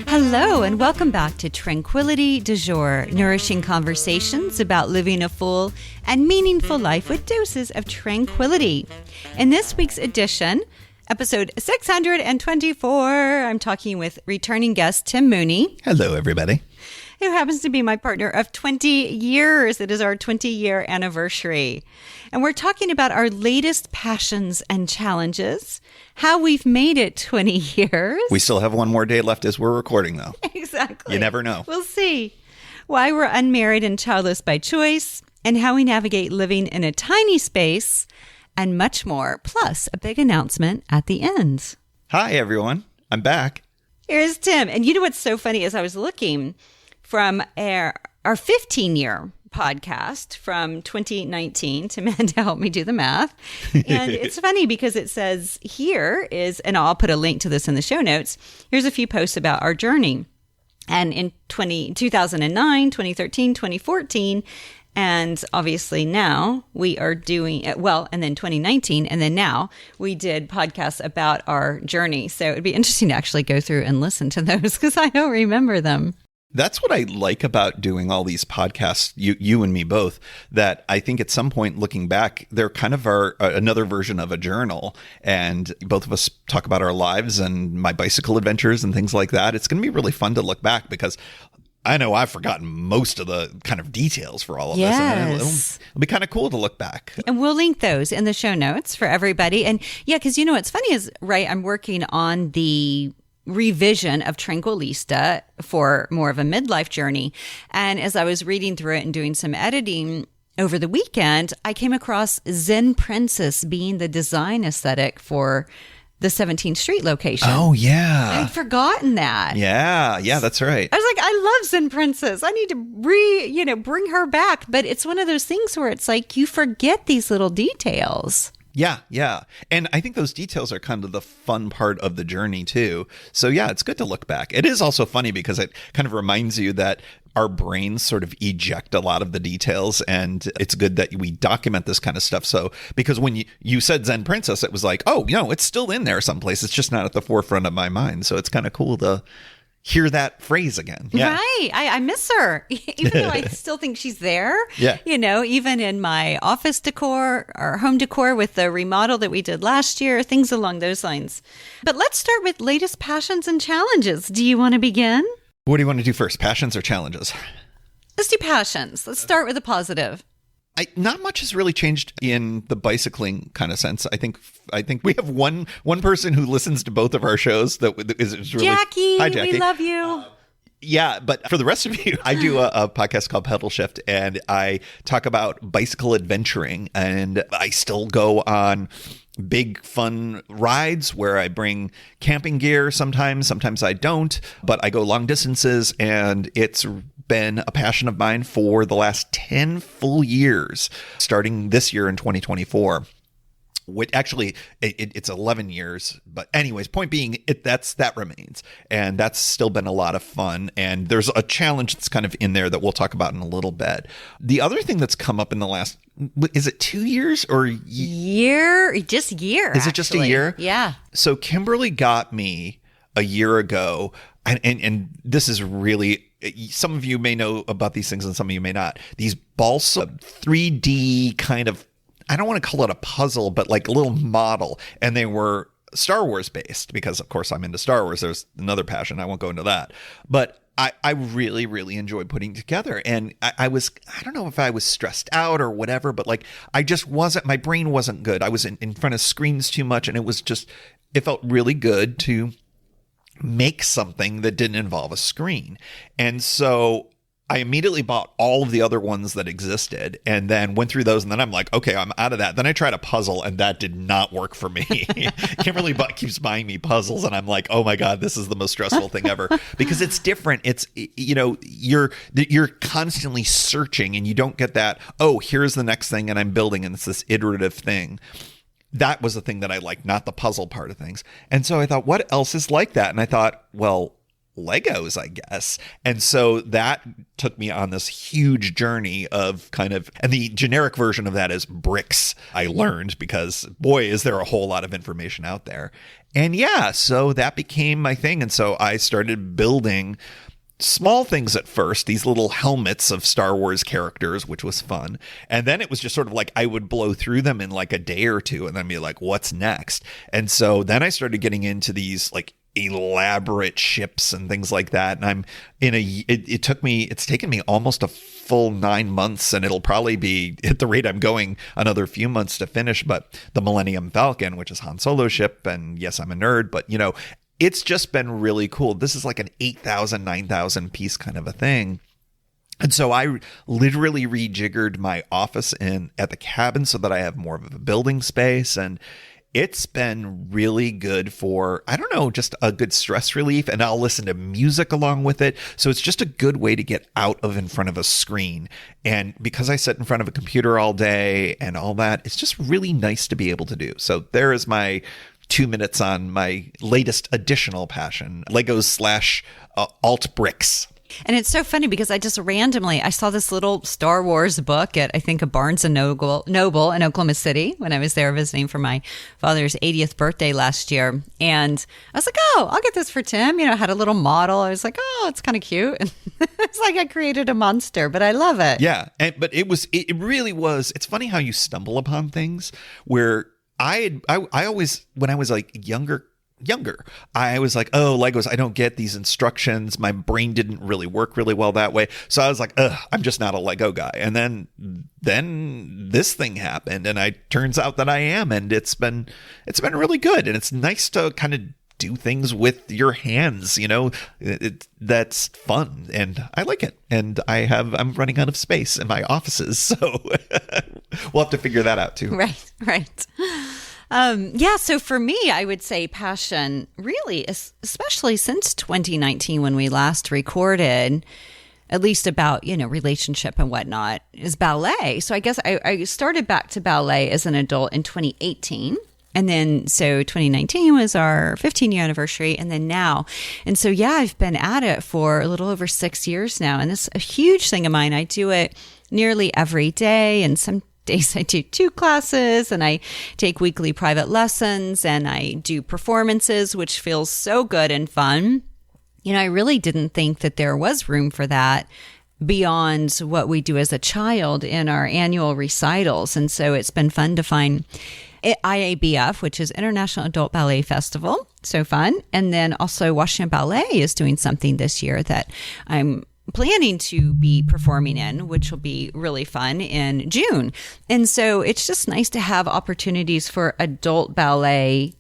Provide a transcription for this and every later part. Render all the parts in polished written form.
Hello, and welcome back to Tranquility du Jour, nourishing conversations about living a full and meaningful life with doses of tranquility. In this week's edition, episode 624, I'm talking with returning guest Tim Mooney. Hello, everybody. Who happens to be my partner of 20 years. It is our 20-year anniversary. And we're talking about our latest passions and challenges, how we've made it 20 years. We still have one more day left as we're recording, though. Exactly. You never know. We'll see. Why we're unmarried and childless by choice, and how we navigate living in a tiny space, and much more. Plus, a big announcement at the end. Hi, everyone. I'm back. Here's Tim. And you know what's so funny is I was looking from our 15-year podcast from 2019. Tim had to help me do the math. And it's funny because it says here is, and I'll put a link to this in the show notes, here's a few posts about our journey. And in 2009, 2013, 2014, and obviously now we are doing, and then 2019, and then now we did podcasts about our journey. So it'd be interesting to actually go through and listen to those because I don't remember them. That's what I like about doing all these podcasts, you and me both, that I think at some point looking back, they're kind of another version of a journal. And both of us talk about our lives and my bicycle adventures and things like that. It's going to be really fun to look back because I know I've forgotten most of the kind of details for all of this. And it'll be kind of cool to look back. And we'll link those in the show notes for everybody. And yeah, because you know what's funny is, right, I'm working on the revision of Tranquilista for more of a midlife journey. And as I was reading through it and doing some editing over the weekend, I came across Zen Princess being the design aesthetic for the 17th Street location. Oh, yeah. I'd forgotten that. Yeah, that's right. I was like, I love Zen Princess. I need to bring her back. But it's one of those things where it's like you forget these little details. Yeah. And I think those details are kind of the fun part of the journey, too. So, yeah, it's good to look back. It is also funny because it kind of reminds you that our brains sort of eject a lot of the details. And it's good that we document this kind of stuff. So, because when you said Zen Princess, it was like, oh, it's still in there someplace. It's just not at the forefront of my mind. So it's kind of cool to hear that phrase again. Yeah. Right. I miss her, even though I still think she's there. Yeah. Even in my office decor or home decor with the remodel that we did last year, things along those lines. But let's start with latest passions and challenges. Do you want to begin? What do you want to do first? Passions or challenges? Let's do passions. Let's start with a positive. Not much has really changed in the bicycling kind of sense. I think we have one person who listens to both of our shows that is really Jackie. Hi, Jackie. We love you. Yeah, but for the rest of you, I do a podcast called Pedal Shift, and I talk about bicycle adventuring, and I still go on big fun rides where I bring camping gear sometimes I don't, but I go long distances, and it's been a passion of mine for the last 10 full years, starting this year in 2024. Which actually, it's 11 years. But anyways, point being, that remains. And that's still been a lot of fun. And there's a challenge that's kind of in there that we'll talk about in a little bit. The other thing that's come up in the last, is it 2 years or year? Just year. Is it just a year? Yeah. So Kimberly got me a year ago. And this is really, some of you may know about these things and some of you may not. These balsa 3D kind of, I don't want to call it a puzzle, but like a little model. And they were Star Wars based because, of course, I'm into Star Wars. There's another passion. I won't go into that. But I really, really enjoyed putting together. And I don't know if I was stressed out or whatever, but like I just wasn't, my brain wasn't good. I was in front of screens too much. And it felt really good to make something that didn't involve a screen. And so I immediately bought all of the other ones that existed and then went through those. And then I'm like, okay, I'm out of that. Then I tried a puzzle and that did not work for me. Kimberly keeps buying me puzzles. And I'm like, oh my God, this is the most stressful thing ever because it's different. It's, you're constantly searching and you don't get that, oh, here's the next thing and I'm building and it's this iterative thing. That was the thing that I liked, not the puzzle part of things. And so I thought, what else is like that? And I thought, well, Legos, I guess. And so that took me on this huge journey of kind of, and the generic version of that is bricks, I learned, because boy, is there a whole lot of information out there. And yeah, so that became my thing. And so I started building small things at first, these little helmets of Star Wars characters, which was fun. And then it was just sort of like I would blow through them in like a day or two and then be like, what's next? And so then I started getting into these like elaborate ships and things like that. And I'm in it's taken me almost a full 9 months, and it'll probably be, at the rate I'm going, another few months to finish. But the Millennium Falcon, which is Han Solo's ship, and yes, I'm a nerd, but it's just been really cool. This is like an 8,000, 9,000 piece kind of a thing. And so I literally rejiggered my office at the cabin so that I have more of a building space. And it's been really good for, I don't know, just a good stress relief. And I'll listen to music along with it. So it's just a good way to get out of in front of a screen. And because I sit in front of a computer all day and all that, it's just really nice to be able to do. So there is my 2 minutes on my latest additional passion, Legos / alt bricks. And it's so funny because I saw this little Star Wars book at, I think, a Barnes & Noble in Oklahoma City when I was there visiting for my father's 80th birthday last year. And I was like, oh, I'll get this for Tim. I had a little model. I was like, oh, it's kind of cute. And it's like I created a monster, but I love it. Yeah. But it really was. It's funny how you stumble upon things where I always, when I was like younger, I was like, oh, Legos, I don't get these instructions. My brain didn't really work really well that way. So I was like, I'm just not a Lego guy. And then this thing happened, and it turns out that I am, and it's been really good. And it's nice to kind of do things with your hands, that's fun, and I like it. And I'm running out of space in my offices, so we'll have to figure that out too. Right. So for me, I would say passion, really, especially since 2019 when we last recorded, at least about, relationship and whatnot, is ballet. So I guess I started back to ballet as an adult in 2018. And then, so 2019 was our 15-year anniversary, and then now. And so, yeah, I've been at it for a little over 6 years now. And it's a huge thing of mine. I do it nearly every day, and some days I do 2 classes, and I take weekly private lessons, and I do performances, which feels so good and fun. I really didn't think that there was room for that beyond what we do as a child in our annual recitals. And so it's been fun to find IABF, which is International Adult Ballet Festival. So fun. And then also Washington Ballet is doing something this year that I'm planning to be performing in, which will be really fun in June. And so it's just nice to have opportunities for adult ballet,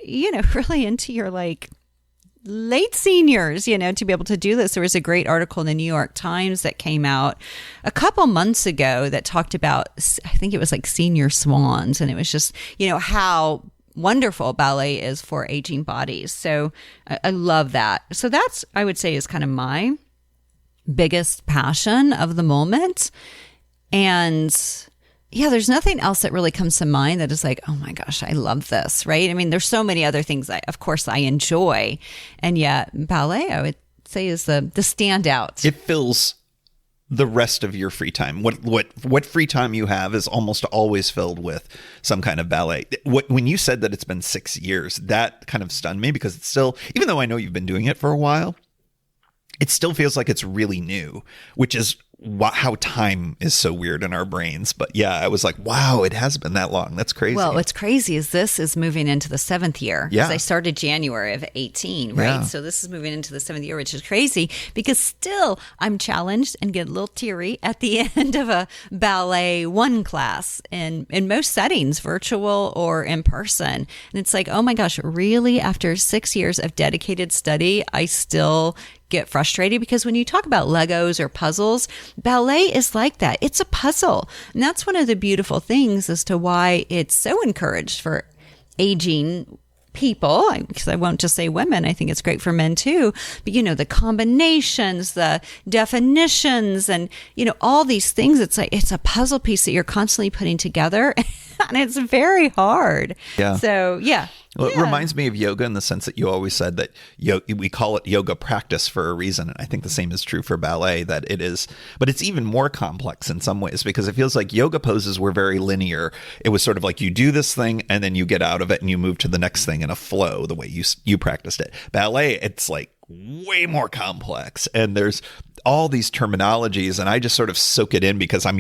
really into your late seniors, to be able to do this. There was a great article in the New York Times that came out a couple months ago that talked about, I think it was like senior swans. And it was just, how wonderful ballet is for aging bodies. So I love that. So that's, I would say, is kind of my biggest passion of the moment. And yeah, there's nothing else that really comes to mind that is like, oh my gosh, I love this, right? I mean, there's so many other things of course, I enjoy. And yet ballet, I would say, is the standout. It fills the rest of your free time. What free time you have is almost always filled with some kind of ballet. When you said that it's been 6 years, that kind of stunned me, because it's still, even though I know you've been doing it for a while, it still feels like it's really new, which is how time is so weird in our brains. But yeah, I was like, wow, it has been that long. That's crazy. Well, what's crazy is this is moving into the 7th year. Yeah. I started January of 18, right? Yeah. So this is moving into the 7th year, which is crazy because still I'm challenged and get a little teary at the end of a ballet 1 class in most settings, virtual or in person. And it's like, oh my gosh, really? After 6 years of dedicated study, I still get frustrated, because when you talk about Legos or puzzles, ballet is like that. It's a puzzle. And that's one of the beautiful things as to why it's so encouraged for aging people, because I won't just say women. I think it's great for men too. But, the combinations, the definitions, and, all these things, it's like, it's a puzzle piece that you're constantly putting together and it's very hard. Yeah. So, yeah. Well, it reminds me of yoga in the sense that you always said that we call it yoga practice for a reason. And I think the same is true for ballet, that it is, but it's even more complex in some ways because it feels like yoga poses were very linear. It was sort of like you do this thing and then you get out of it and you move to the next thing in a flow the way you practiced it. Ballet, it's like way more complex. And there's all these terminologies and I just sort of soak it in because I'm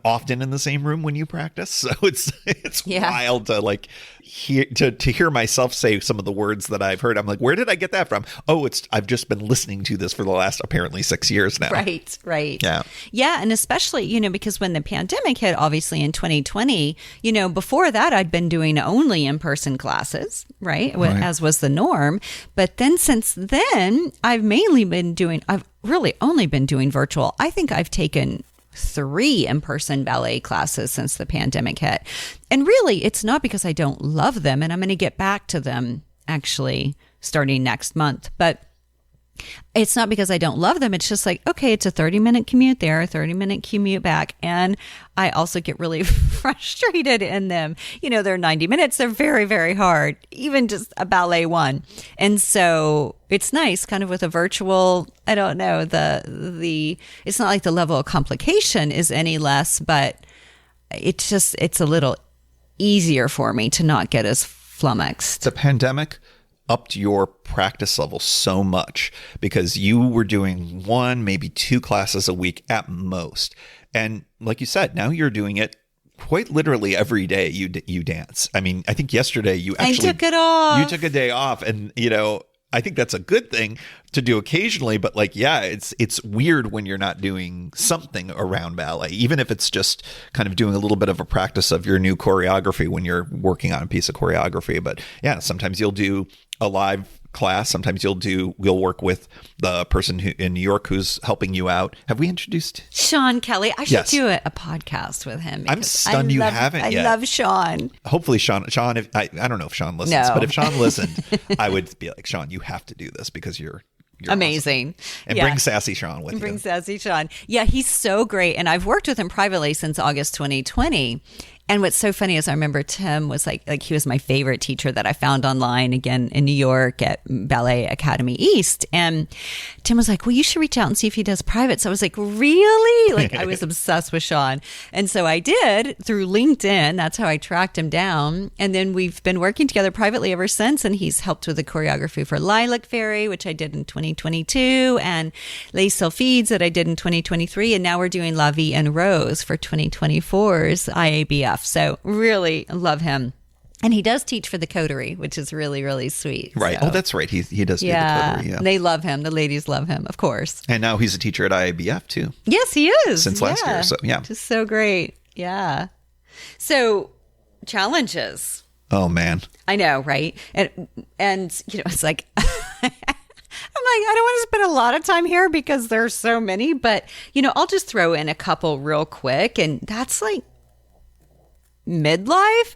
often in the same room when you practice. So it's wild to like hear myself say some of the words that I've heard. I'm like, where did I get that from? Oh, I've just been listening to this for the last apparently 6 years now. Right. Yeah. Yeah. And especially, because when the pandemic hit, obviously in 2020, before that, I'd been doing only in-person classes, right? As was the norm. But then since then, I've really only been doing virtual. I think I've taken 3 in-person ballet classes since the pandemic hit. And really, it's not because I don't love them, and I'm going to get back to them actually starting next month. But it's not because I don't love them. It's just like, okay, it's a 30-minute commute there, a 30-minute commute back. And I also get really frustrated in them. They're 90 minutes. They're very, very hard, even just a ballet one. And so it's nice kind of with a virtual, I don't know, it's not like the level of complication is any less, but it's a little easier for me to not get as flummoxed. The pandemic upped your practice level so much because you were doing 1, maybe 2 classes a week at most. And like you said, now you're doing it quite literally every day you dance. I mean, I think yesterday you actually took it off. You took a day off and, I think that's a good thing to do occasionally, but it's weird when you're not doing something around ballet, even if it's just kind of doing a little bit of a practice of your new choreography when you're working on a piece of choreography. But yeah, sometimes you'll do a live class. Sometimes you'll work with the person in New York who's helping you out. Have we introduced Sean Kelly? I should do a podcast with him. I'm stunned you haven't yet. I love Sean. Hopefully Sean, if I don't know if Sean listens, but if Sean listened, I would be like, Sean, you have to do this because you're amazing. Awesome. And bring Sassy Sean with you. Bring Sassy Sean. Yeah, he's so great. And I've worked with him privately since August 2020. And what's so funny is I remember Tim was like he was my favorite teacher that I found online again in New York at Ballet Academy East. And Tim was like, well, you should reach out and see if he does private. So I was like, really? Like I was obsessed with Sean. And so I did through LinkedIn. That's how I tracked him down. And then we've been working together privately ever since. And he's helped with the choreography for Lilac Fairy, which I did in 2022, and Les Sylphides that I did in 2023. And now we're doing La Vie en Rose for 2024's IABF. So really love him. And he does teach for the coterie, which is really, really sweet. Right. So, oh, that's right. He does do the coterie. Yeah. They love him. The ladies love him, of course. And now he's a teacher at IABF too. Yes, he is. Since last year. So yeah. Just so great. Yeah. So challenges. Oh man. I know, right? And it's like I'm like, I don't want to spend a lot of time here because there's so many, but I'll just throw in a couple real quick. And that's like midlife.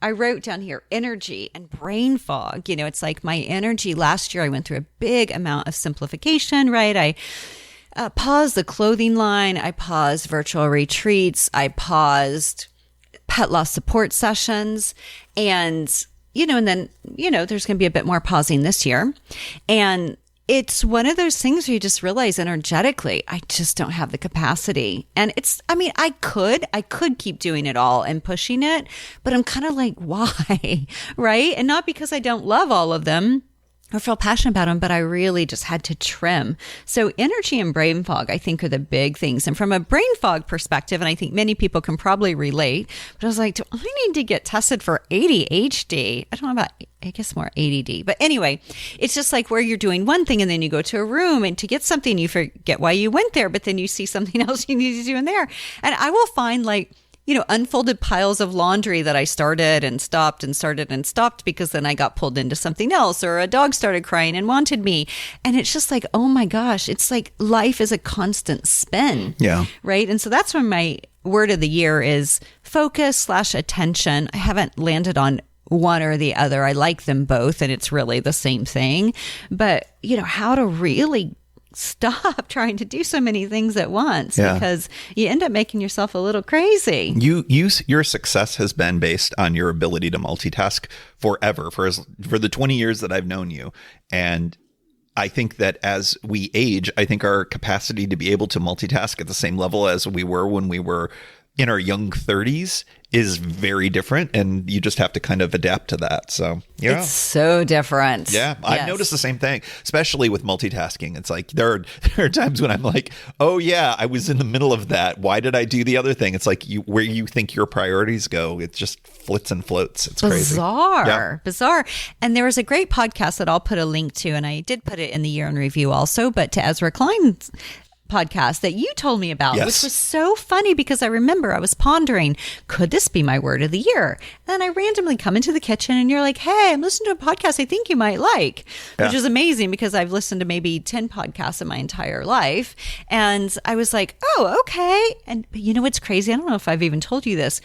I wrote down here energy and brain fog. It's like my energy last year, I went through a big amount of simplification, right? I paused the clothing line. I paused virtual retreats. I paused pet loss support sessions. And then there's going to be a bit more pausing this year. And it's one of those things where you just realize energetically, I just don't have the capacity. And I could keep doing it all and pushing it, but I'm kind of like, why? Right? And not because I don't love all of them or feel passionate about them, but I really just had to trim. So energy and brain fog, I think, are the big things. And from a brain fog perspective, and I think many people can probably relate, but I was like, do I need to get tested for ADHD? I don't know about, I guess more ADD. But anyway, it's just like where you're doing one thing and then you go to a room and to get something, you forget why you went there, but then you see something else you need to do in there. And I will find unfolded piles of laundry that I started and stopped and started and stopped because then I got pulled into something else, or a dog started crying and wanted me. And it's just like, oh my gosh, it's like life is a constant spin. Yeah. Right. And so that's when my word of the year is focus/attention. I haven't landed on one or the other. I like them both and it's really the same thing. But, how to really stop trying to do so many things at once because you end up making yourself a little crazy. Your success has been based on your ability to multitask forever, for the 20 years that I've known you. And I think that as we age, I think our capacity to be able to multitask at the same level as we were when we were in our young 30s is very different, and you just have to kind of adapt to that. So, yeah. It's so different. Yeah, I've noticed the same thing, especially with multitasking. It's like there are times when I'm like, oh yeah, I was in the middle of that. Why did I do the other thing? It's like where you think your priorities go, it just flits and floats. It's crazy. Bizarre. And there was a great podcast that I'll put a link to, and I did put it in the year in review also, but to Ezra Klein's podcast that you told me about, which was so funny because I remember I was pondering, could this be my word of the year? And then I randomly come into the kitchen and you're like, hey, I'm listening to a podcast I think you might like, which is amazing because I've listened to maybe 10 podcasts in my entire life. And I was like, oh, okay. And you know what's crazy? I don't know if I've even told you this.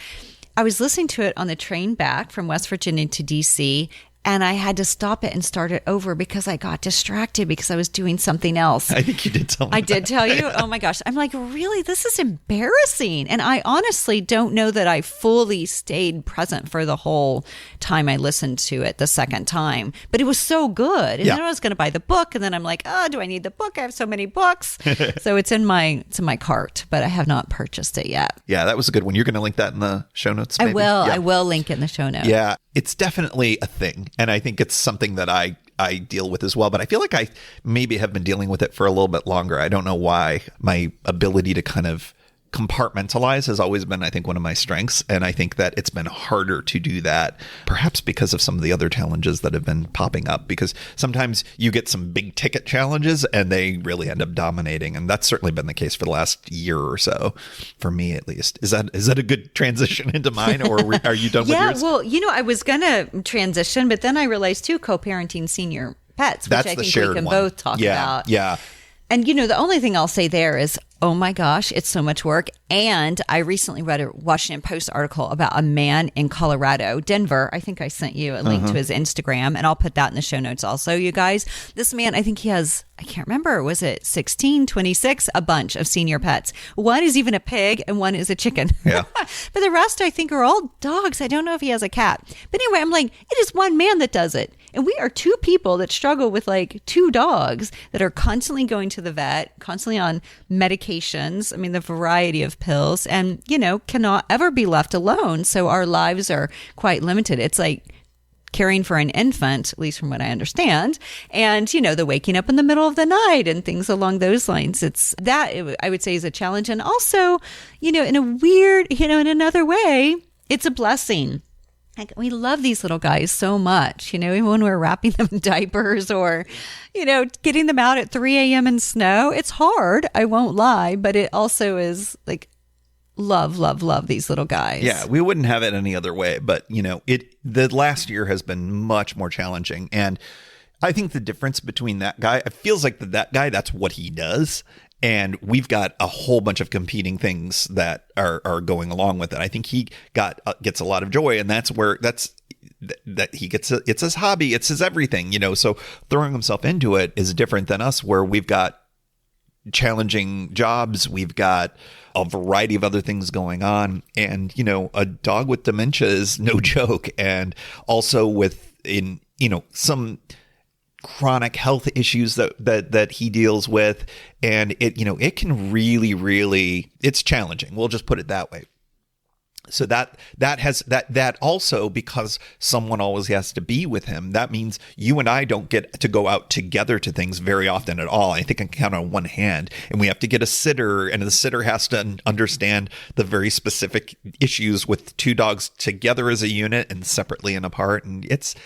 I was listening to it on the train back from West Virginia to DC, and I had to stop it and start it over because I got distracted because I was doing something else. I think you did tell me I did tell you? Oh my gosh. I'm like, really? This is embarrassing. And I honestly don't know that I fully stayed present for the whole time I listened to it the second time. But it was so good. And then I was going to buy the book. And then I'm like, oh, do I need the book? I have so many books. So it's in my cart, but I have not purchased it yet. Yeah, that was a good one. You're going to link that in the show notes, maybe? I will link it in the show notes. Yeah, it's definitely a thing. And I think it's something that I deal with as well. But I feel like I maybe have been dealing with it for a little bit longer. I don't know why. My ability to kind of compartmentalize has always been, I think, one of my strengths. And I think that it's been harder to do that, perhaps because of some of the other challenges that have been popping up. Because sometimes you get some big ticket challenges and they really end up dominating. And that's certainly been the case for the last year or so, for me at least. Is that a good transition into mine, or are you done with yours? Yeah, well, I was going to transition, but then I realized too, co-parenting senior pets, which I think we can both talk about. Yeah. And, the only thing I'll say there is, oh my gosh, it's so much work. And I recently read a Washington Post article about a man in Colorado, Denver. I think I sent you a link to his Instagram, and I'll put that in the show notes also, you guys. This man, I think he has, I can't remember, was it 16, 26, a bunch of senior pets. One is even a pig and one is a chicken. Yeah. But the rest, I think, are all dogs. I don't know if he has a cat. But anyway, I'm like, it is one man that does it. And we are two people that struggle with like two dogs that are constantly going to the vet, constantly on medications. I mean, the variety of pills, and, cannot ever be left alone. So our lives are quite limited. It's like caring for an infant, at least from what I understand. And, the waking up in the middle of the night and things along those lines. I would say is a challenge. And also, in a weird, in another way, it's a blessing. Like, we love these little guys so much, even when we're wrapping them in diapers or, getting them out at 3 a.m. in snow. It's hard, I won't lie, but it also is like love these little guys. Yeah, we wouldn't have it any other way. But, the last year has been much more challenging. And I think the difference between that guy, it feels like that guy, that's what he does. And we've got a whole bunch of competing things that are going along with it. I think he gets a lot of joy, and that he gets it's his hobby, it's his everything, So throwing himself into it is different than us, where we've got challenging jobs, we've got a variety of other things going on, and a dog with dementia is no joke, and also with some chronic health issues that he deals with, and it can really, it's challenging. We'll just put it that way. So that also, because someone always has to be with him, that means you and I don't get to go out together to things very often at all. I think I can count on one hand, and we have to get a sitter, and the sitter has to understand the very specific issues with two dogs together as a unit and separately and apart. And it's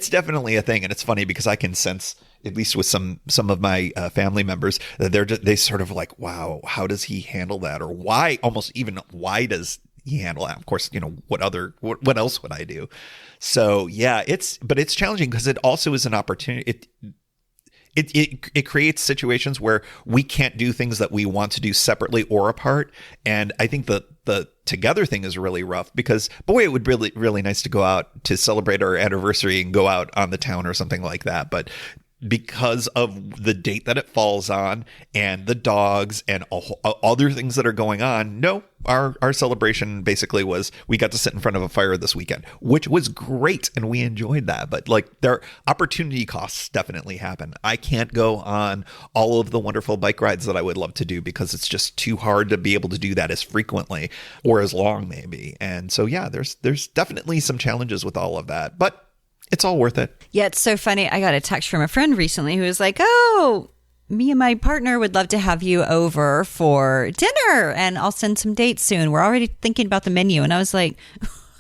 definitely a thing. And it's funny because I can sense, at least with some of my family members, that they sort of like, wow, how does he handle that? Or why does he handle that? Of course, what else would I do? So yeah, it's challenging because it also is an opportunity. It creates situations where we can't do things that we want to do separately or apart. And I think the together thing is really rough because, boy, it would be really nice to go out to celebrate our anniversary and go out on the town or something like that. But because of the date that it falls on and the dogs and other things that are going on, no, our celebration basically was we got to sit in front of a fire this weekend, which was great. And we enjoyed that. But like their opportunity costs definitely happen. I can't go on all of the wonderful bike rides that I would love to do because it's just too hard to be able to do that as frequently or as long maybe. And so, yeah, there's definitely some challenges with all of that, but it's all worth it. Yeah, it's so funny. I got a text from a friend recently who was like, oh, me and my partner would love to have you over for dinner and I'll send some dates soon. We're already thinking about the menu. And I was like,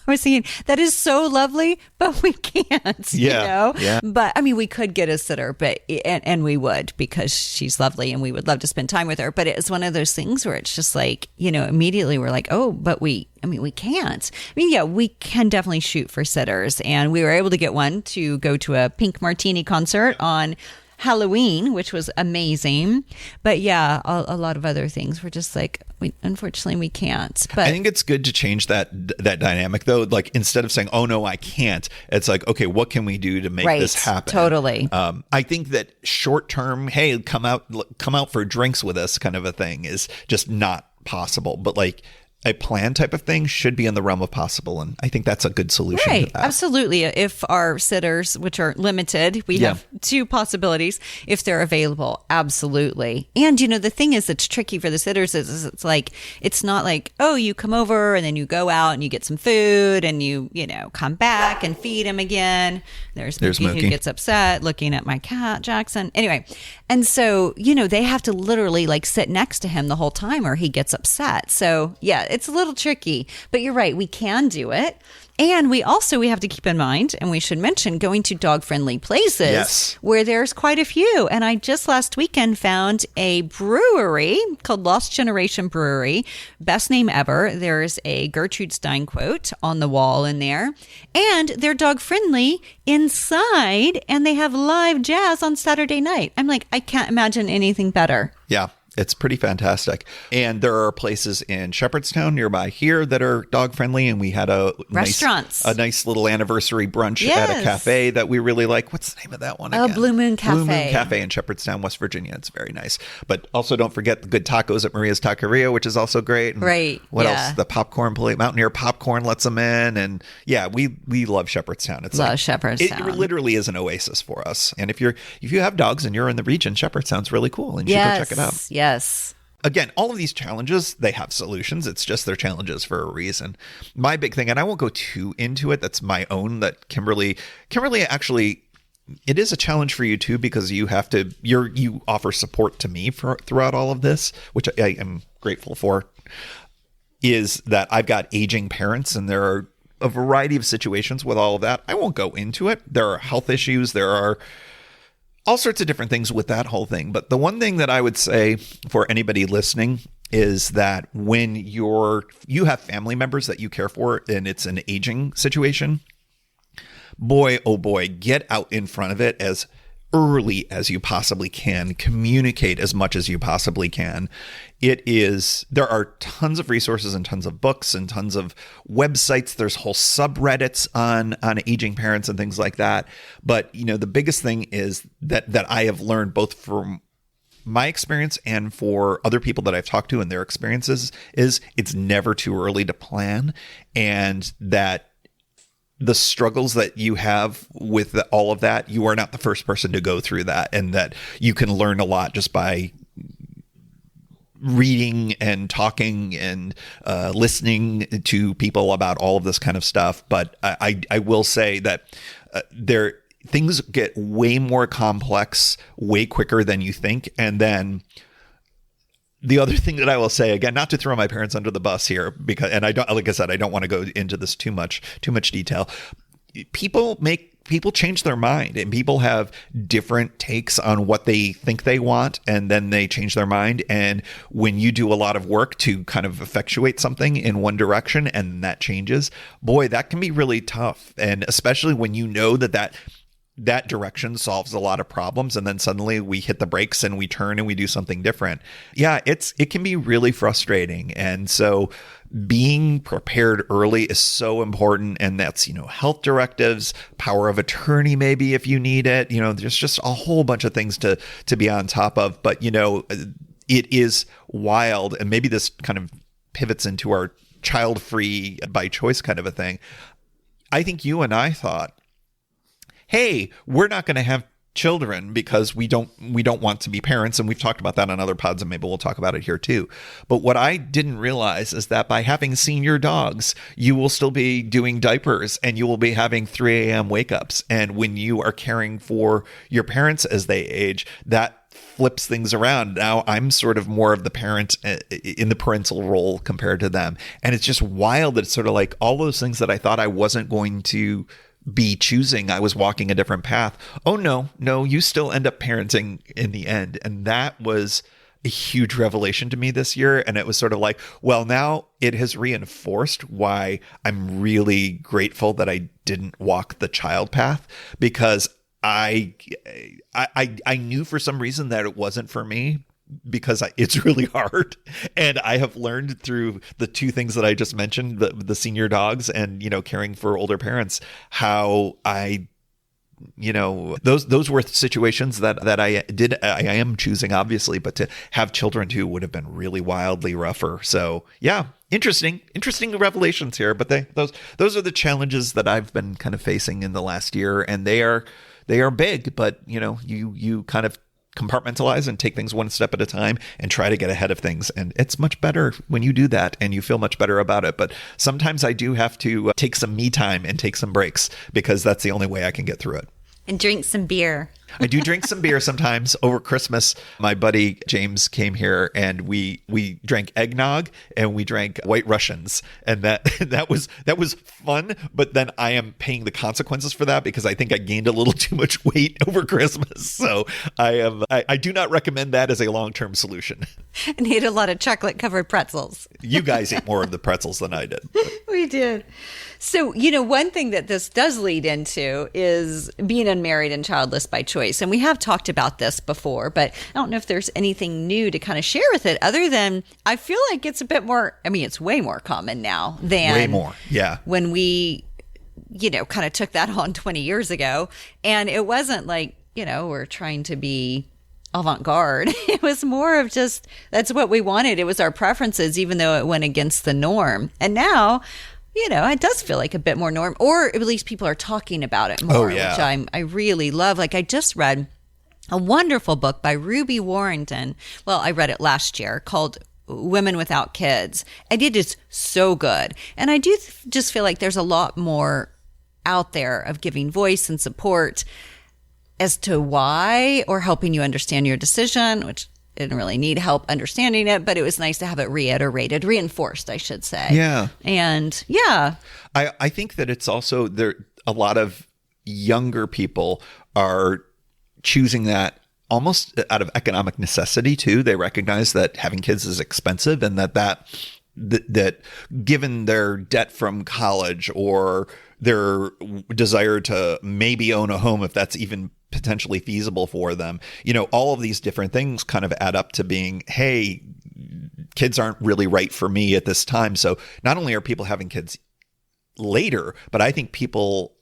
I was thinking, that is so lovely, but we can't, you know? Yeah. But I mean, we could get a sitter, but and we would because she's lovely and we would love to spend time with her. But it's one of those things where it's just like, you know, immediately we're like, oh, but we can't. I mean, yeah, we can definitely shoot for sitters. And we were able to get one to go to a Pink Martini concert on Halloween, which was amazing. But yeah, a lot of other things were just like, unfortunately we can't. But I think it's good to change that dynamic though. Like instead of saying, oh no, I can't, it's like, okay, what can we do to make this happen? Totally. I think that short term, hey, come out for drinks with us kind of a thing is just not possible. But like a plan type of thing should be in the realm of possible. And I think that's a good solution. Right. To that. Absolutely. If our sitters, which are limited, we have two possibilities if they're available. Absolutely. And, you know, the thing is that's tricky for the sitters is it's like, it's not like, oh, you come over and then you go out and you get some food and you know, come back and feed him again. There's Mookie who gets upset looking at my cat, Jackson. Anyway. And so, you know, they have to literally like sit next to him the whole time or he gets upset. So yeah, it's a little tricky, but you're right. We can do it. And we have to keep in mind, and we should mention, going to dog-friendly places where there's quite a few. And I just last weekend found a brewery called Lost Generation Brewery. Best name ever. There's a Gertrude Stein quote on the wall in there. And they're dog-friendly inside, and they have live jazz on Saturday night. I'm like, I can't imagine anything better. Yeah. It's pretty fantastic. And there are places in Shepherdstown nearby here that are dog friendly. And we had a nice little anniversary brunch at a cafe that we really like. What's the name of that one again? Blue Moon Cafe. Blue Moon Cafe in Shepherdstown, West Virginia. It's very nice. But also don't forget the good tacos at Maria's Taqueria, which is also great. And right. What else? The popcorn plate. Mountaineer Popcorn lets them in. And yeah, we love Shepherdstown. It's Shepherdstown. It literally is an oasis for us. And if you have dogs and you're in the region, Shepherdstown's really cool. And you should go check it out. Yes. Again, all of these challenges, they have solutions. It's just they're challenges for a reason. My big thing, and I won't go too into it, that's my own, that Kimberly actually, it is a challenge for you too, because you offer support to me throughout all of this, which I am grateful for, is that I've got aging parents and there are a variety of situations with all of that. I won't go into it. There are health issues. There are all sorts of different things with that whole thing. But the one thing that I would say for anybody listening is that when you have family members that you care for and it's an aging situation, boy, oh boy, get out in front of it as early as you possibly can. Communicate as much as you possibly can. There are tons of resources and tons of books and tons of websites. There's whole subreddits on aging parents and things like that. But, you know, the biggest thing is that I have learned both from my experience and for other people that I've talked to and their experiences is it's never too early to plan, and that the struggles that you have with all of that, you are not the first person to go through that, and that you can learn a lot just by reading and talking and listening to people about all of this kind of stuff. But I will say that things get way more complex way quicker than you think. And then the other thing that I will say, again, not to throw my parents under the bus here, because, and I don't, like I said, I don't want to go into this too much detail. People change their mind, and people have different takes on what they think they want, and then they change their mind. And when you do a lot of work to kind of effectuate something in one direction and that changes, boy, that can be really tough. And especially when you know that direction solves a lot of problems, and then suddenly we hit the brakes and we turn and we do something different. Yeah, it can be really frustrating. And so being prepared early is so important. And that's, health directives, power of attorney, maybe if you need it, there's just a whole bunch of things to be on top of. But, it is wild. And maybe this kind of pivots into our child-free by choice kind of a thing. I think you and I thought, hey, we're not going to have children because we don't want to be parents, and we've talked about that on other pods, and maybe we'll talk about it here too. But what I didn't realize is that by having senior dogs, you will still be doing diapers, and you will be having 3 a.m. wake ups. And when you are caring for your parents as they age, that flips things around. Now I'm sort of more of the parent in the parental role compared to them. And it's just wild that it's sort of like all those things that I thought I wasn't going to be choosing, I was walking a different path. Oh, no, you still end up parenting in the end. And that was a huge revelation to me this year. And it was sort of like, well, now it has reinforced why I'm really grateful that I didn't walk the child path, because I knew for some reason that it wasn't for me, because it's really hard. And I have learned through the two things that I just mentioned, the senior dogs and, caring for older parents, how those were situations that I am choosing, obviously, but to have children too would have been really wildly rougher. So yeah, interesting revelations here, but those are the challenges that I've been kind of facing in the last year. And they are big, but you kind of compartmentalize and take things one step at a time and try to get ahead of things. And it's much better when you do that and you feel much better about it. But sometimes I do have to take some me time and take some breaks, because that's the only way I can get through it. And drink some beer. I do drink some beer sometimes. Over Christmas, my buddy James came here and we drank eggnog and we drank White Russians, and that was fun. But then I am paying the consequences for that, because I think I gained a little too much weight over Christmas. So I do not recommend that as a long-term solution. And ate a lot of chocolate covered pretzels. You guys ate more of the pretzels than I did. We did. So, one thing that this does lead into is being unmarried and childless by choice. And we have talked about this before, but I don't know if there's anything new to kind of share with it, other than I feel like it's a bit more, it's way more common now than way more. Yeah. When we, kind of took that on 20 years ago. And it wasn't like, we're trying to be avant-garde. It was more of just, that's what we wanted. It was our preferences, even though it went against the norm. And now, it does feel like a bit more norm, or at least people are talking about it more, which I really love. Like, I just read a wonderful book by Ruby Warrington. Well, I read it last year, called Women Without Kids. And it is so good. And I do just feel like there's a lot more out there of giving voice and support as to why, or helping you understand your decision, which didn't really need help understanding it, but it was nice to have it reinforced, I should say. Yeah. And yeah. I think that it's also there, a lot of younger people are choosing that almost out of economic necessity too. They recognize that having kids is expensive, and that given their debt from college or their desire to maybe own a home, if that's even potentially feasible for them, all of these different things kind of add up to being, hey, kids aren't really right for me at this time. So not only are people having kids later, but I think people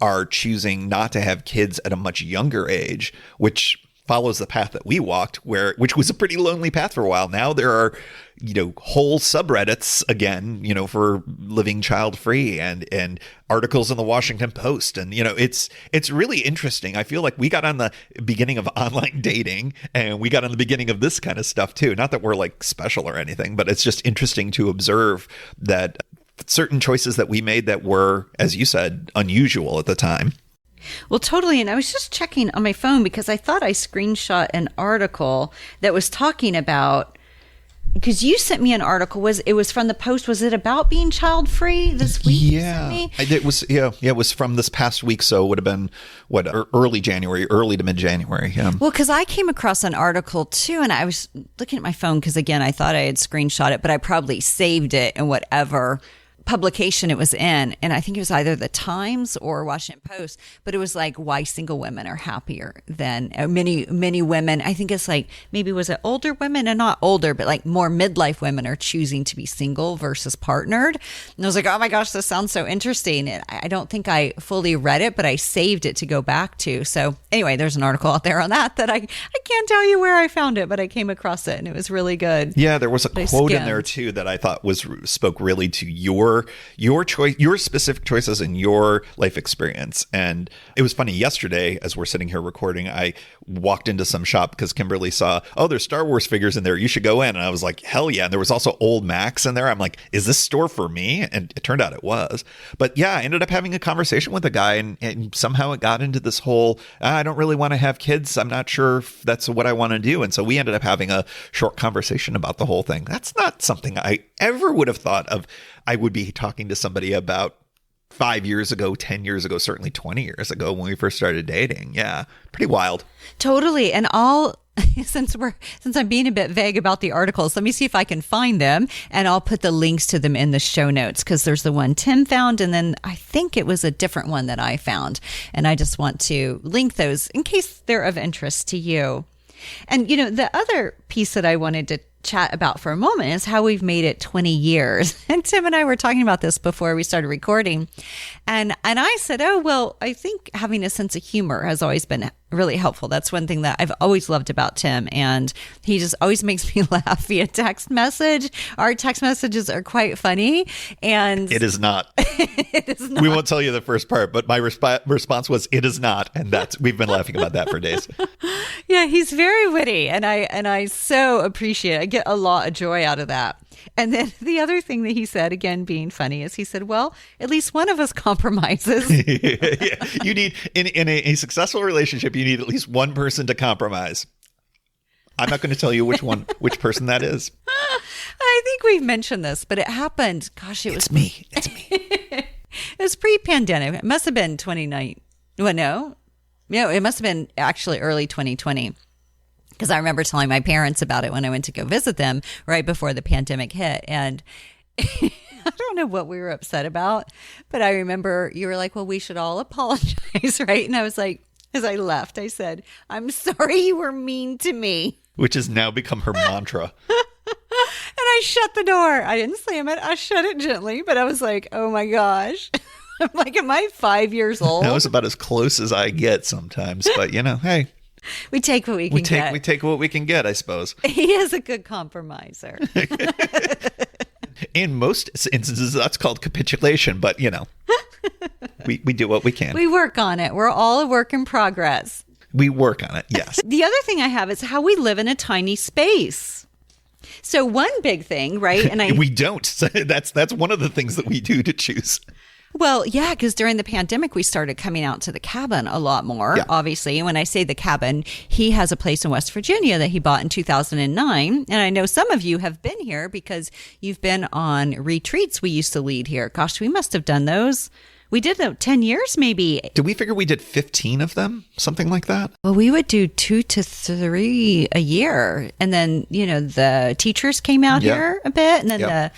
are choosing not to have kids at a much younger age, which follows the path that we walked, which was a pretty lonely path for a while. Now there are, whole subreddits again, for living child free, and articles in the Washington Post. And, it's really interesting. I feel like we got on the beginning of online dating, and we got on the beginning of this kind of stuff too. Not that we're like special or anything, but it's just interesting to observe that certain choices that we made that were, as you said, unusual at the time. Well, totally. And I was just checking on my phone because I thought I screenshot an article that was talking about, because you sent me an article, it was from the Post. Was it about being child free this week? Yeah. It was, it was from this past week. So it would have been early to mid January. Yeah. Well, because I came across an article too, and I was looking at my phone because, again, I thought I had screenshot it, but I probably saved it in whatever publication it was in, and I think it was either the Times or Washington Post, but it was like why single women are happier than many women. I think it's like, maybe was it older women, and not older, but like more midlife women are choosing to be single versus partnered. And I was like, oh my gosh, this sounds so interesting. And I don't think I fully read it, but I saved it to go back to. So anyway, there's an article out there on that I can't tell you where I found it, but I came across it and it was really good. Yeah, there was a quote in there too that I thought spoke really to your choice, your specific choices and your life experience. And it was funny, yesterday as we're sitting here recording, I walked into some shop because Kimberly saw, oh, there's Star Wars figures in there, you should go in. And I was like, hell yeah. And there was also old Macs in there. I'm like, is this store for me? And it turned out it was. But yeah, I ended up having a conversation with a guy, and somehow it got into this whole, I don't really want to have kids, I'm not sure if that's what I want to do. And so we ended up having a short conversation about the whole thing. That's not something I ever would have thought of I would be talking to somebody about 5 years ago, 10 years ago, certainly 20 years ago when we first started dating. Yeah, pretty wild. Totally. And since I'm being a bit vague about the articles, let me see if I can find them, and I'll put the links to them in the show notes, because there's the one Tim found, and then I think it was a different one that I found. And I just want to link those in case they're of interest to you. And, the other piece that I wanted to chat about for a moment is how we've made it 20 years. And Tim and I were talking about this before we started recording. And I said, oh, well, I think having a sense of humor has always been really helpful. That's one thing that I've always loved about Tim. And he just always makes me laugh via text message. Our text messages are quite funny. And it is not. It is not. We won't tell you the first part, but my response was, it is not. And we've been laughing about that for days. Yeah, he's very witty. And I so appreciate it. I get a lot of joy out of that. And then the other thing that he said, again, being funny, is he said, well, at least one of us compromises. Yeah. You need, in a successful relationship, you need at least one person to compromise. I'm not going to tell you which person that is. I think we've mentioned this, but it happened. Gosh, It's me. It was pre-pandemic. It must have been 2019. Well, no, it must have been actually early 2020. Because I remember telling my parents about it when I went to go visit them right before the pandemic hit. And I don't know what we were upset about, but I remember you were like, well, we should all apologize, right? And I was like, as I left, I said, I'm sorry you were mean to me. Which has now become her mantra. And I shut the door. I didn't slam it. I shut it gently, but I was like, oh my gosh. I'm like, am I 5 years old? That was about as close as I get sometimes. But, hey. We take what we can get. We take what we can get, I suppose. He is a good compromiser. In most instances, that's called capitulation. But, we do what we can. We work on it. We're all a work in progress. We work on it, yes. The other thing I have is how we live in a tiny space. So one big thing, right? And we don't. That's one of the things that we do to choose. Well, yeah, because during the pandemic, we started coming out to the cabin a lot more, obviously. And when I say the cabin, he has a place in West Virginia that he bought in 2009. And I know some of you have been here because you've been on retreats we used to lead here. Gosh, we must have done those. We did 10 years, maybe. Did we figure we did 15 of them? Something like that? Well, we would do 2 to 3 a year. And then, the teachers came out here a bit. And then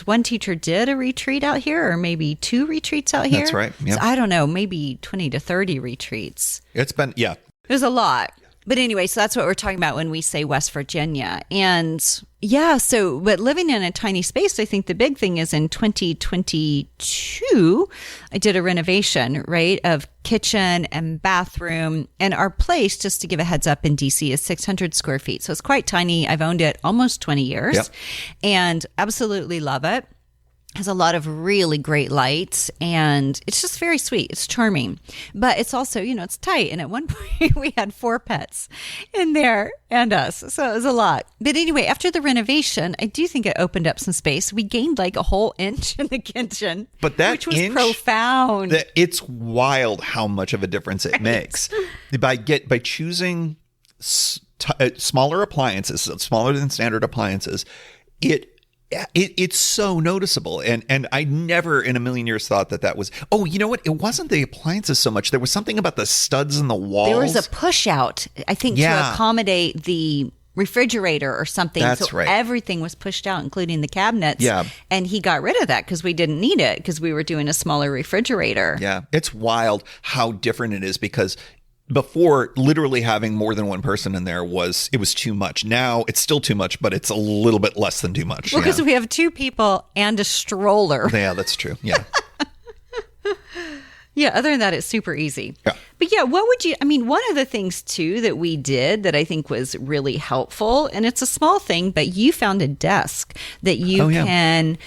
one teacher did a retreat out here, or maybe 2 retreats out here. That's right. Yep. So I don't know, maybe 20 to 30 retreats. It's been, It was a lot. But anyway, so that's what we're talking about when we say West Virginia. And but living in a tiny space, I think the big thing is in 2022, I did a renovation, right, of kitchen and bathroom. And our place, just to give a heads up, in DC is 600 square feet. So it's quite tiny. I've owned it almost 20 years and absolutely love it. Has a lot of really great lights, and it's just very sweet. It's charming, but it's also, it's tight. And at one point we had 4 pets in there and us. So it was a lot. But anyway, after the renovation, I do think it opened up some space. We gained like a whole inch in the kitchen, which was profound. It's wild how much of a difference it makes by choosing smaller appliances, smaller than standard appliances. It's so noticeable. And I never in a million years thought that was, you know what? It wasn't the appliances so much. There was something about the studs in the walls. There was a push out, I think, to accommodate the refrigerator or something. That's so right. everything was pushed out, including the cabinets. Yeah. And he got rid of that because we didn't need it because we were doing a smaller refrigerator. Yeah. It's wild how different it is because before, literally having more than one person in there was too much. Now it's still too much, but it's a little bit less than too much. Well, because we have 2 people and a stroller. Yeah, that's true. Yeah. Yeah, other than that, it's super easy. Yeah. But yeah, what would you, I mean, one of the things too that we did that I think was really helpful, and it's a small thing, but you found a desk that you can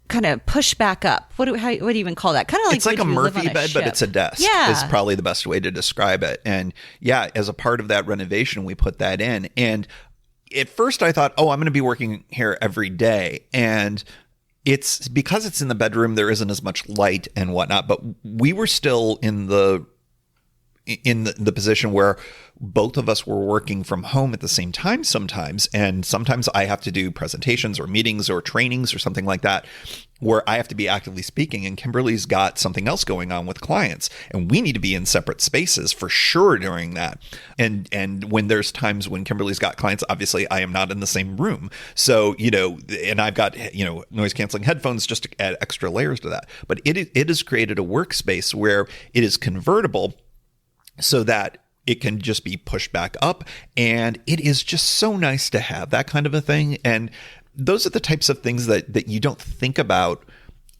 kind of push back up. What do you even call that? Kind of like it's like a Murphy bed, but it's a desk. Yeah. Is probably the best way to describe it. And yeah, as a part of that renovation, we put that in. And at first I thought, I'm going to be working here every day. And it's because it's in the bedroom, there isn't as much light and whatnot, but we were still in the position where both of us were working from home at the same time sometimes. And sometimes I have to do presentations or meetings or trainings or something like that where I have to be actively speaking, and Kimberly's got something else going on with clients, and we need to be in separate spaces for sure during that. And when there's times when Kimberly's got clients, obviously I am not in the same room. So, and I've got, noise canceling headphones just to add extra layers to that. But it has created a workspace where it is convertible so that it can just be pushed back up. And it is just so nice to have that kind of a thing. And those are the types of things that you don't think about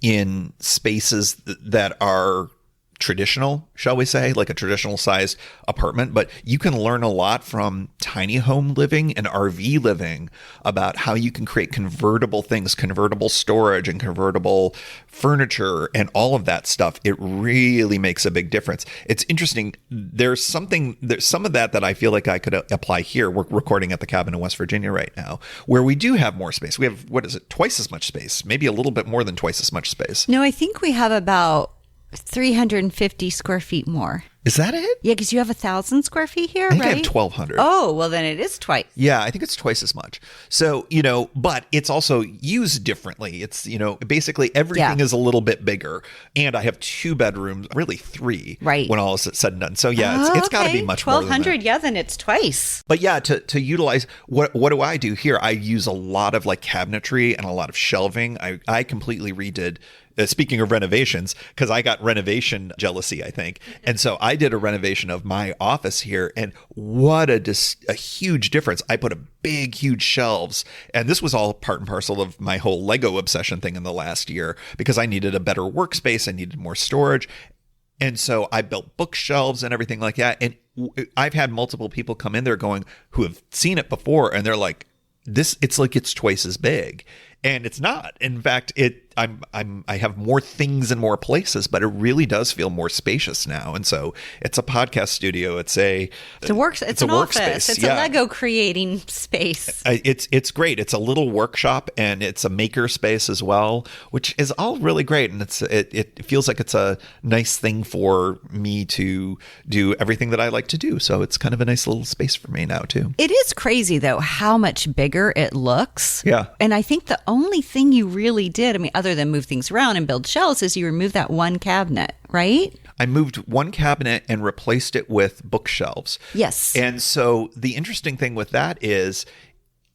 in spaces that are traditional, shall we say, like a traditional sized apartment. But you can learn a lot from tiny home living and RV living about how you can create convertible things, convertible storage and convertible furniture and all of that stuff. It really makes a big difference. It's interesting. There's some of that I feel like I could apply here. We're recording at the cabin in West Virginia right now, where we do have more space. We have, twice as much space, maybe a little bit more than twice as much space. No, I think we have about 350 square feet more. Is that it? Yeah, because you have 1,000 square feet here, I think right? I have 1,200. Oh, well, then it is twice. Yeah, I think it's twice as much. So, but it's also used differently. It's, basically everything is a little bit bigger. And I have 2 bedrooms, really 3, right, when all is said and done. So, yeah, it's got to be much more than that. 1,200, yeah, then it's twice. But yeah, to utilize, what do I do here? I use a lot of like cabinetry and a lot of shelving. I completely redid. Speaking of renovations, because I got renovation jealousy, I think. And so I did a renovation of my office here, and what a huge difference. I put a big, huge shelves, and this was all part and parcel of my whole Lego obsession thing in the last year, because I needed a better workspace, I needed more storage. And so I built bookshelves and everything like that. And I've had multiple people come in there who have seen it before, and they're like, it's like it's twice as big. And it's not. In fact, I have more things in more places, but it really does feel more spacious now. And so it's a podcast studio. It's an office. It's a Lego creating space. It's great. It's a little workshop, and it's a maker space as well, which is all really great. And it feels like it's a nice thing for me to do everything that I like to do. So it's kind of a nice little space for me now too. It is crazy though how much bigger it looks. Yeah. And I think the only thing you really did, I mean, other than move things around and build shelves, is you removed that one cabinet, right? I moved one cabinet and replaced it with bookshelves. Yes. And so the interesting thing with that is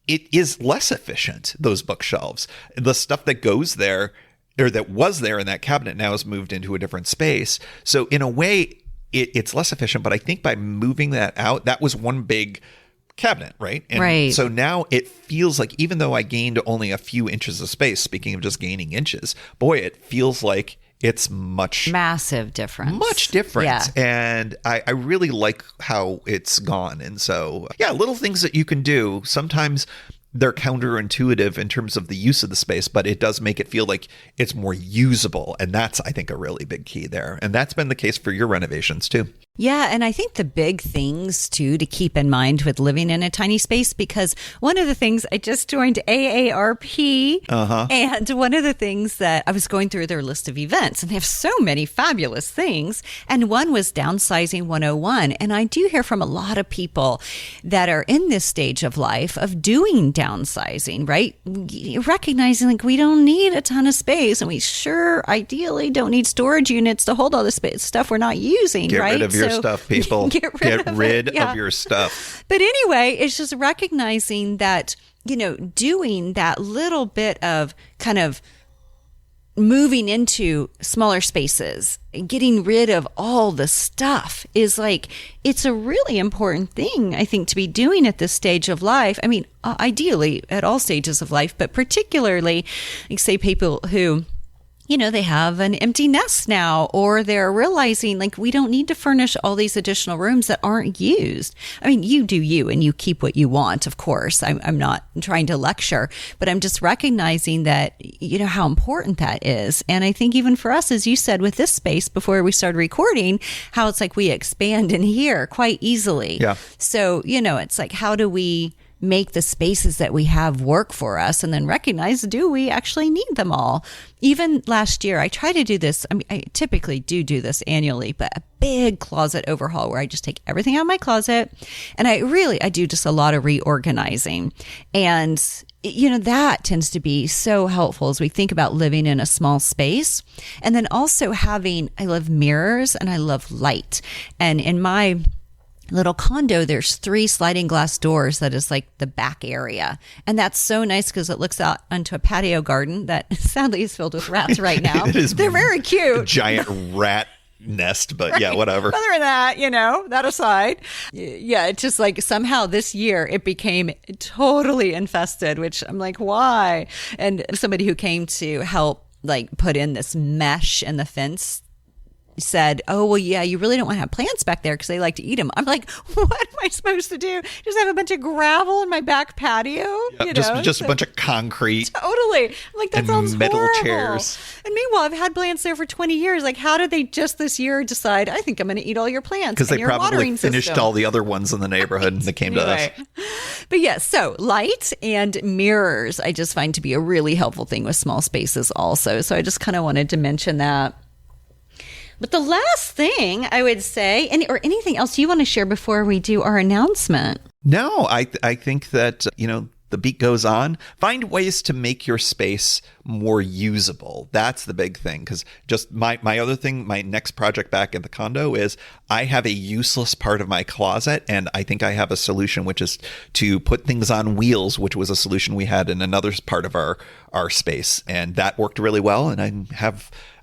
it is less efficient, those bookshelves. The stuff that goes there, or that was there in that cabinet, now is moved into a different space. So in a way, it's less efficient. But I think by moving that out, that was one big cabinet, right? And right. So now it feels like, even though I gained only a few inches of space, speaking of just gaining inches, boy, it feels like it's massive difference. Much different. Yeah. And I really like how it's gone. And so, yeah, little things that you can do. Sometimes they're counterintuitive in terms of the use of the space, but it does make it feel like it's more usable. And that's, I think, a really big key there. And that's been the case for your renovations too. Yeah, and I think the big things, too, to keep in mind with living in a tiny space, because one of the things, I just joined AARP, and one of the things that I was going through their list of events, and they have so many fabulous things, and one was Downsizing 101, and I do hear from a lot of people that are in this stage of life of doing downsizing, right? Recognizing like we don't need a ton of space, and we sure ideally don't need storage units to hold all the space stuff we're not using, Get right? rid of your stuff, people. Get rid of your stuff. But anyway, it's just recognizing that, doing that little bit of kind of moving into smaller spaces and getting rid of all the stuff is it's a really important thing, I think, to be doing at this stage of life. I mean, ideally at all stages of life, but particularly, say, people who, they have an empty nest now, or they're realizing we don't need to furnish all these additional rooms that aren't used. I mean, you do you, and you keep what you want, of course. I'm not trying to lecture, but I'm just recognizing that, how important that is. And I think even for us, as you said, with this space before we started recording, how it's we expand in here quite easily. Yeah. So, it's how do we make the spaces that we have work for us, and then recognize, do we actually need them all? Even last year, I try to do this. I mean, I typically do this annually, but a big closet overhaul where I just take everything out of my closet, and I do just a lot of reorganizing. And that tends to be so helpful as we think about living in a small space. And then also I love mirrors and I love light. And in my little condo, there's 3 sliding glass doors that is the back area. And that's so nice because it looks out onto a patio garden that sadly is filled with rats right now. They're very cute. A giant rat nest, but right. Yeah, whatever. Other than that, that aside, yeah, it's just somehow this year it became totally infested, which I'm why? And somebody who came to help put in this mesh in the fence said, oh, well, yeah, you really don't want to have plants back there because they like to eat them. I'm what am I supposed to do? Just have a bunch of gravel in my back patio? Yep, just a bunch of concrete. Totally. I'm that sounds metal horrible. Chairs. And meanwhile, I've had plants there for 20 years. How did they just this year decide, I think I'm going to eat all your plants? Because they probably finished all the other ones in the neighborhood and they came to us. But yeah, so light and mirrors, I just find to be a really helpful thing with small spaces also. So I just kind of wanted to mention that. But the last thing I would say, or anything else you want to share before we do our announcement? No, I think that, the beat goes on. Find ways to make your space more usable. That's the big thing. Because just my other thing, my next project back at the condo is I have a useless part of my closet. And I think I have a solution, which is to put things on wheels, which was a solution we had in another part of our space. And that worked really well. And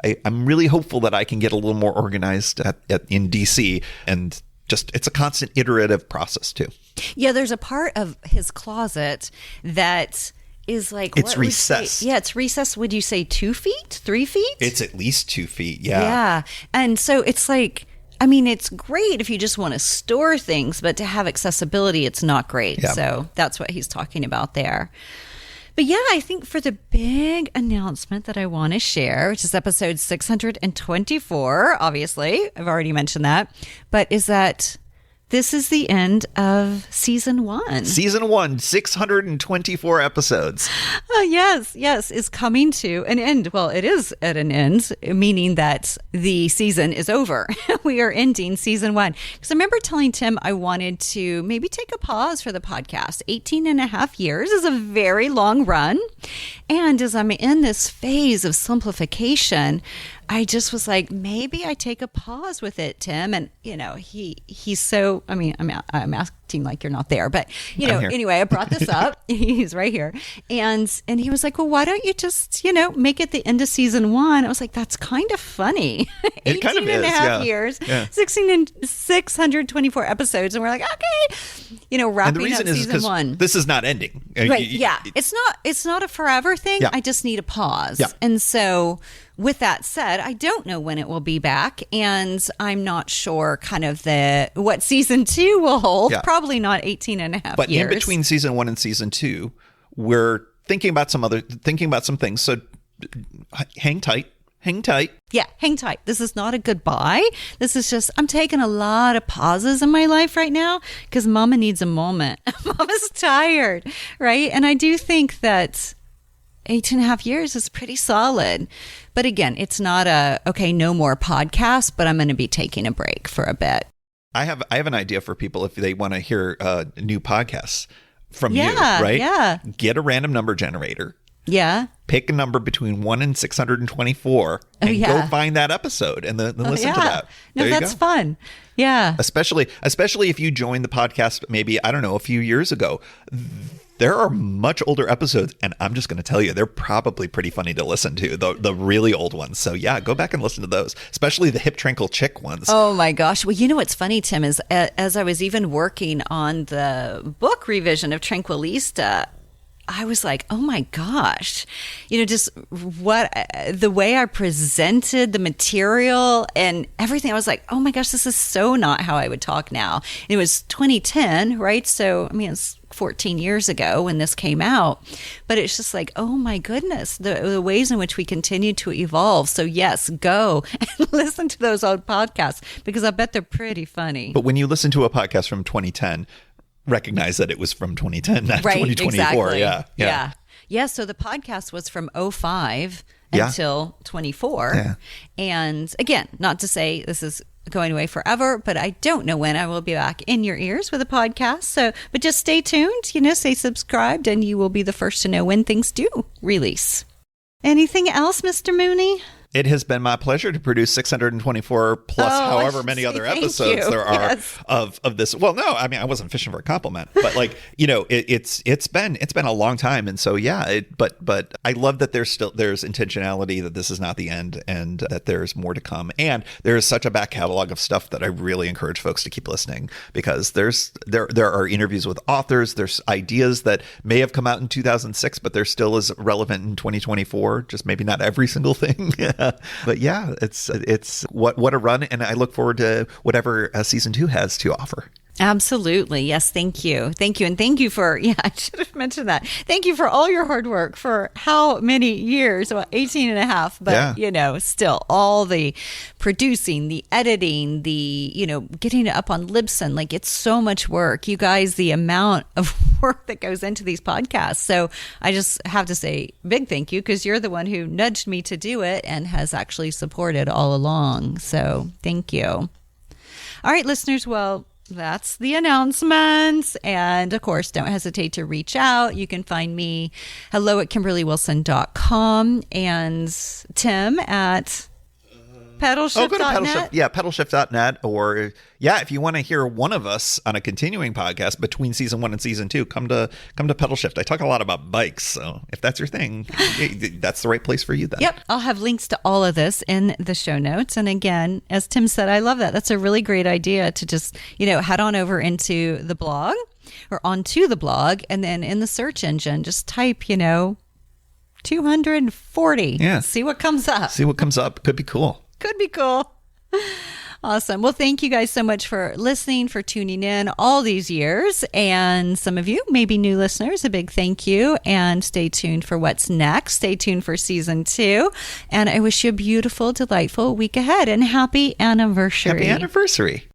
I'm really hopeful that I can get a little more organized in DC. And just, it's a constant iterative process too. Yeah, there's a part of his closet that is it's recessed. Yeah, it's recessed. Would you say 2 feet, 3 feet? It's at least 2 feet. Yeah. Yeah. And so it's it's great if you just want to store things, but to have accessibility, it's not great. Yeah. So that's what he's talking about there. But yeah, I think for the big announcement that I want to share, which is episode 624, obviously, I've already mentioned that, but is that this is the end of season 1. Season 1, 624 episodes. Yes, is coming to an end. Well, it is at an end, meaning that the season is over. We are ending season 1. Because I remember telling Tim I wanted to maybe take a pause for the podcast. 18 and a half years is a very long run. And as I'm in this phase of simplification, I just was maybe I take a pause with it, Tim. And, he's so, I'm acting like you're not there, but, anyway, I brought this up. He's right here. And he was well, why don't you just, make it the end of season 1? I was that's kind of funny. It kind of is, and a half years, 624 episodes. And we're okay, wrapping up season 1. This is not ending. Right. Yeah. It's not a forever thing. Yeah. I just need a pause. Yeah. And so with that said, I don't know when it will be back, and I'm not sure kind of what season 2 will hold. Yeah. Probably not 18 and a half but years. But in between season 1 and season 2, we're thinking about some things. So hang tight. Yeah, hang tight. This is not a goodbye. This is just, I'm taking a lot of pauses in my life right now because Mama needs a moment. Mama's tired, right? And I do think that 18 and a half years is pretty solid. But again, it's not no more podcast, but I'm going to be taking a break for a bit. I have an idea for people if they want to hear new podcasts from you, right? Yeah. Get a random number generator. Yeah. Pick a number between 1 and 624 and go find that episode and then listen to that. No, that's fun. Yeah. Especially if you joined the podcast maybe, I don't know, a few years ago. There are much older episodes, and I'm just going to tell you, they're probably pretty funny to listen to, the really old ones. So yeah, go back and listen to those, especially the hip tranquil chick ones. Oh my gosh. Well, you know what's funny, Tim, is as I was even working on the book revision of Tranquilista, I was like, oh my gosh, just the way I presented the material and everything. I was like, oh my gosh, this is so not how I would talk now. And it was 2010, right? So, I mean, it's 14 years ago when this came out, but it's just like, oh my goodness, the ways in which we continue to evolve. So yes, go and listen to those old podcasts because I bet they're pretty funny. But when you listen to a podcast from 2010, recognize that it was from 2010, not right, 2024. Exactly. Yeah. So the podcast was from 2005 until 24. Yeah. And again, not to say this is going away forever, but I don't know when I will be back in your ears with a podcast. So, but just stay tuned, stay subscribed, and you will be the first to know when things do release. Anything else, Mr. Mooney? It has been my pleasure to produce 624 plus however many other episodes there are of this. Well, no, I mean, I wasn't fishing for a compliment, but it's been a long time. And so, but I love that there's intentionality, that this is not the end and that there's more to come. And there is such a back catalog of stuff that I really encourage folks to keep listening, because there are interviews with authors. There's ideas that may have come out in 2006, but they're still as relevant in 2024, just maybe not every single thing. But yeah, it's what a run, and I look forward to whatever season 2 has to offer. Absolutely. Yes. Thank you. And thank you for, I should have mentioned that. Thank you for all your hard work for how many years? Well, 18 and a half, but still all the producing, the editing, the, getting it up on Libsyn. Like, it's so much work, you guys, the amount of work that goes into these podcasts. So I just have to say big thank you, because you're the one who nudged me to do it and has actually supported all along. So thank you. All right, listeners. Well, that's the announcements. And of course, don't hesitate to reach out. You can find me hello@KimberlyWilson.com and Tim at pedalshift.net. Go to pedalshift. Yeah, pedalshift.net. Or if you want to hear one of us on a continuing podcast between season 1 and season 2, come to pedalshift. I talk a lot about bikes, so if that's your thing, that's the right place for you then. Yep, I'll have links to all of this in the show notes. And again, as Tim said, I love that. That's a really great idea to just head on over into the blog or onto the blog, and then in the search engine just type 240. Yeah, see what comes up. Could be cool. Could be cool. Awesome. Well, thank you guys so much for listening, for tuning in all these years. And some of you, maybe new listeners, a big thank you. And stay tuned for what's next. Stay tuned for season 2. And I wish you a beautiful, delightful week ahead, and happy anniversary. Happy anniversary.